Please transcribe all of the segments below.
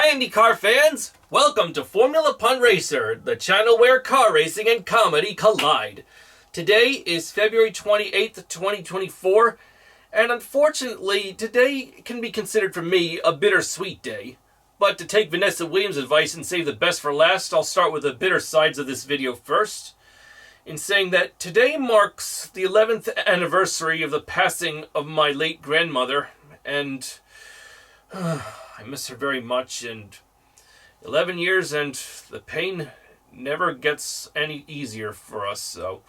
Hi IndyCar fans! Welcome to Formula Pun Racer, the channel where car racing and comedy collide. Today is February 28th, 2024, and unfortunately, today can be considered for me a bittersweet day. But to take Vanessa Williams' advice and save the best for last, I'll start with the bitter sides of this video first, in saying that today marks the 11th anniversary of the passing of my late grandmother, and I miss her very much, and 11 years and the pain never gets any easier for us, so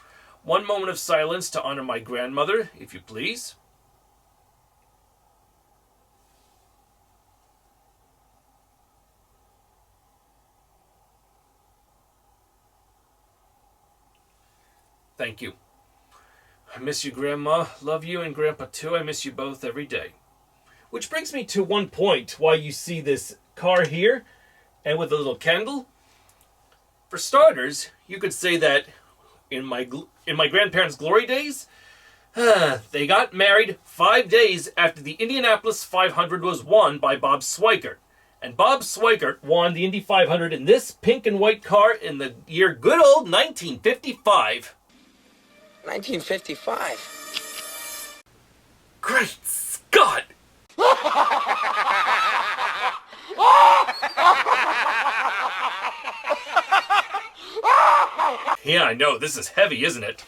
one moment of silence to honor my grandmother, if you please. Thank you. I miss you, Grandma. Love you, and Grandpa too. I miss you both every day. Which brings me to one point why you see this car here, and with a little candle. For starters, you could say that in my grandparents' glory days, they got married 5 days after the Indianapolis 500 was won by Bob Swikert. And Bob Swikert won the Indy 500 in this pink and white car in the year good old 1955. 1955? Great Scott! Yeah, I know, this is heavy, isn't it?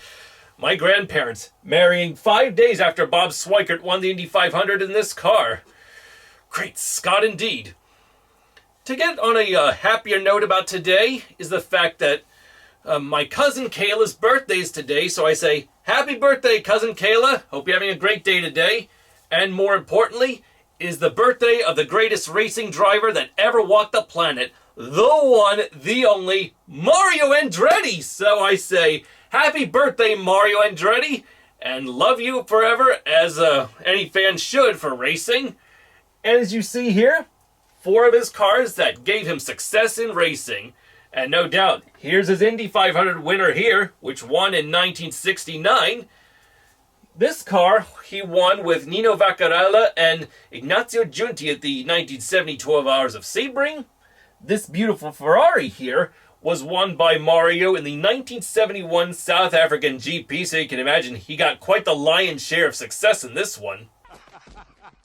My grandparents marrying 5 days after Bob Swikert won the Indy 500 in this car. Great Scott indeed. To get on a happier note about today is the fact that my cousin Kayla's birthday is today, so I say, happy birthday, Cousin Kayla. Hope you're having a great day today. And more importantly, is the birthday of the greatest racing driver that ever walked the planet. The one, the only, Mario Andretti. So I say, happy birthday, Mario Andretti. And love you forever, as any fan should for racing. And as you see here, 4 of his cars that gave him success in racing. And no doubt, here's his Indy 500 winner here, which won in 1969. This car, he won with Nino Vaccarella and Ignazio Giunti at the 1970 12 Hours of Sebring. This beautiful Ferrari here was won by Mario in the 1971 South African GP, so you can imagine he got quite the lion's share of success in this one.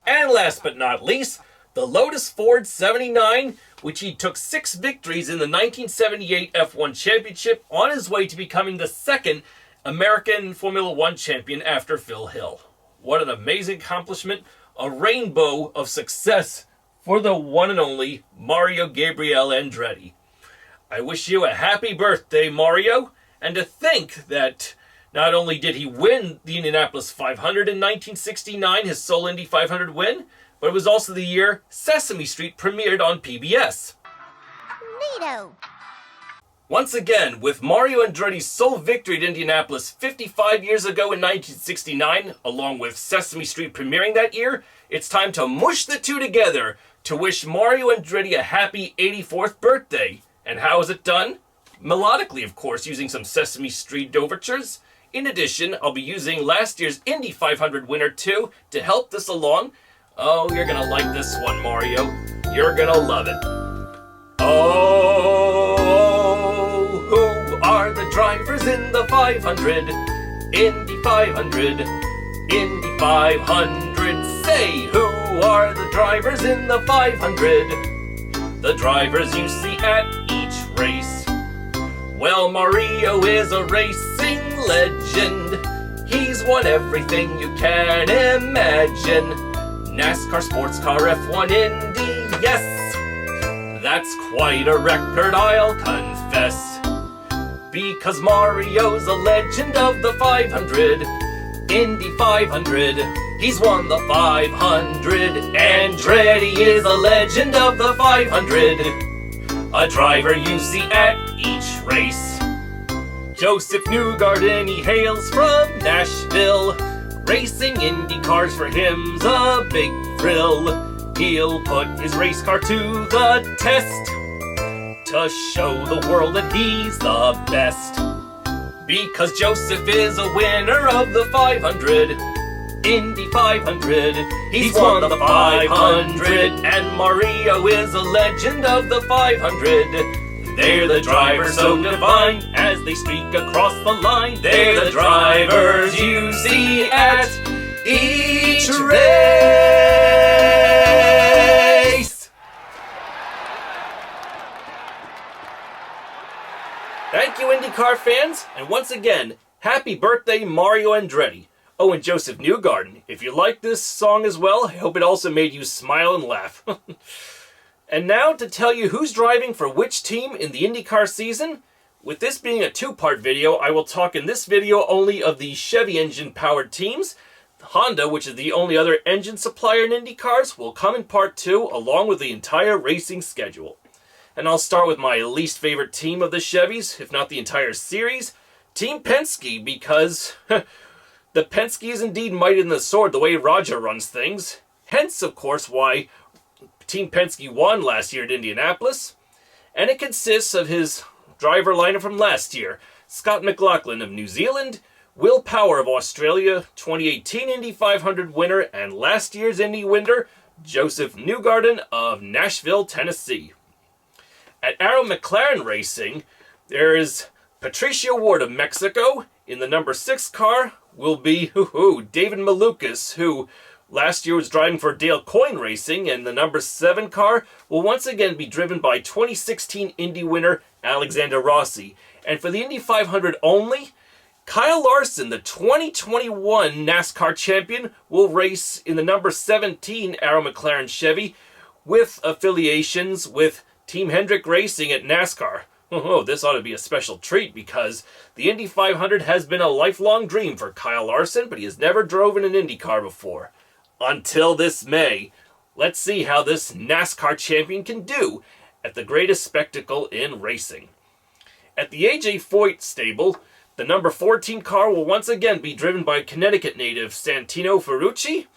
And last but not least, the Lotus Ford 79, which he took 6 victories in the 1978 F1 Championship on his way to becoming the second American Formula One champion after Phil Hill. What an amazing accomplishment, a rainbow of success for the one and only Mario Gabriel Andretti. I wish you a happy birthday, Mario, and to think that not only did he win the Indianapolis 500 in 1969, his sole Indy 500 win, but it was also the year Sesame Street premiered on PBS. Neato. Once again, with Mario Andretti's sole victory at Indianapolis 55 years ago in 1969, along with Sesame Street premiering that year, it's time to mush the two together to wish Mario Andretti a happy 84th birthday. And how is it done? Melodically, of course, using some Sesame Street overtures. In addition, I'll be using last year's Indy 500 winner too to help this along. Oh, you're gonna like this one, Mario. You're gonna love it. Oh, who are the drivers in the 500? Indy 500, Indy 500. Say, who are the drivers in the 500? The drivers you see at each race. Well, Mario is a racing legend. He's won everything you can imagine. NASCAR, sports car, F1, Indy, yes. That's quite a record, I'll confess. Because Mario's a legend of the 500. Indy 500, he's won the 500. Andretti is a legend of the 500. A driver you see at each race. Joseph Newgarden, he hails from Nashville. Racing Indy cars for him's a big thrill. He'll put his race car to the test to show the world that he's the best. Because Joseph is a winner of the 500. Indy 500. He's won the 500, and Mario is a legend of the 500. They're the drivers so divine as they streak across the line. They're the drivers you see at each race. Thank you, IndyCar fans, and once again, happy birthday, Mario Andretti. Oh, and Joseph Newgarden, if you like this song as well, I hope it also made you smile and laugh. And now to tell you who's driving for which team in the IndyCar season. With this being a two-part video, I will talk in this video only of the Chevy engine-powered teams. Honda, which is the only other engine supplier in IndyCars, will come in part 2 along with the entire racing schedule. And I'll start with my least favorite team of the Chevys, if not the entire series, Team Penske, because the Penske is indeed mighty in the sword the way Roger runs things. Hence, of course, why Team Penske won last year at Indianapolis. And it consists of his driver lineup from last year, Scott McLaughlin of New Zealand, Will Power of Australia, 2018 Indy 500 winner and last year's Indy winner, Joseph Newgarden of Nashville, Tennessee. At Arrow McLaren Racing, there is Patricio Ward of Mexico. In the number 6 car will be David Malukas, who last year was driving for Dale Coyne Racing, and the number 7 car will once again be driven by 2016 Indy winner Alexander Rossi. And for the Indy 500 only, Kyle Larson, the 2021 NASCAR champion, will race in the number 17 Arrow McLaren Chevy with affiliations with Team Hendrick Racing at NASCAR. Oh, this ought to be a special treat because the Indy 500 has been a lifelong dream for Kyle Larson, but he has never driven an Indy car before. Until this May. Let's see how this NASCAR champion can do at the greatest spectacle in racing. At the A.J. Foyt stable, the number 14 car will once again be driven by Connecticut native Santino Ferrucci,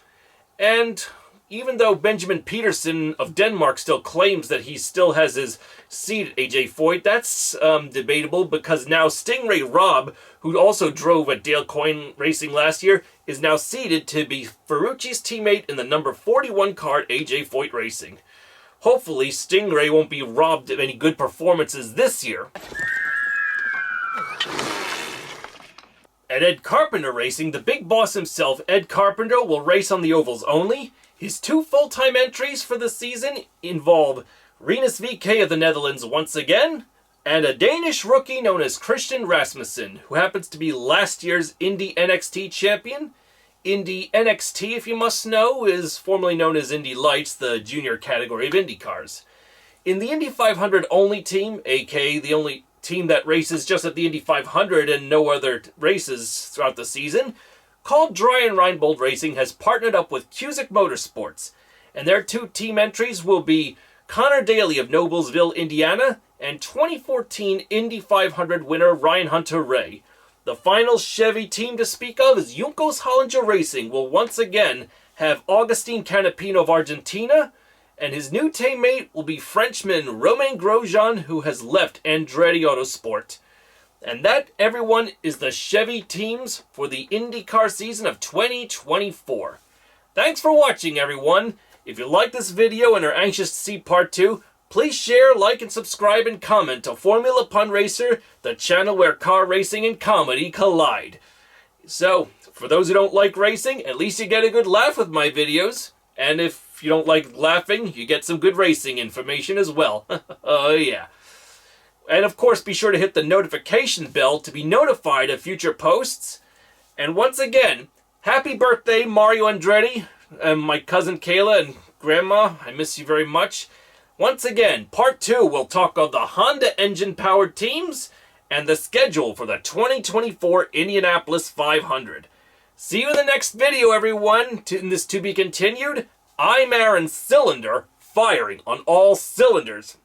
and even though Benjamin Peterson of Denmark still claims that he still has his seat at A.J. Foyt, that's debatable because now Stingray Robb, who also drove at Dale Coyne Racing last year, is now seated to be Ferrucci's teammate in the number 41 car at A.J. Foyt Racing. Hopefully, Stingray won't be robbed of any good performances this year. At Ed Carpenter Racing, the big boss himself, Ed Carpenter, will race on the ovals only. His 2 full-time entries for the season involve Rinus VK of the Netherlands once again, and a Danish rookie known as Christian Rasmussen, who happens to be last year's Indy NXT champion. Indy NXT, if you must know, is formerly known as Indy Lights, the junior category of Indy cars. In the Indy 500 only team, aka the only team that races just at the Indy 500 and no other races throughout the season, called Dry and Reinbold Racing has partnered up with Cusick Motorsports, and their 2 team entries will be Connor Daly of Noblesville, Indiana, and 2014 Indy 500 winner Ryan Hunter-Reay. The final Chevy team to speak of is Juncos Hollinger Racing, will once again have Augustin Canapino of Argentina, and his new teammate will be Frenchman Romain Grosjean, who has left Andretti Autosport. And that, everyone, is the Chevy teams for the IndyCar season of 2024. Thanks for watching, everyone. If you like this video and are anxious to see part 2, please share, like, and subscribe and comment to Formula Pun Racer, the channel where car racing and comedy collide. So, for those who don't like racing, at least you get a good laugh with my videos. And if you don't like laughing, you get some good racing information as well. Oh, yeah. And of course, be sure to hit the notification bell to be notified of future posts. And once again, happy birthday, Mario Andretti, and my cousin Kayla and Grandma. I miss you very much. Once again, part 2 will talk of the Honda engine-powered teams and the schedule for the 2024 Indianapolis 500. See you in the next video, everyone. In this to be continued, I'm Aaron Cylinder, firing on all cylinders.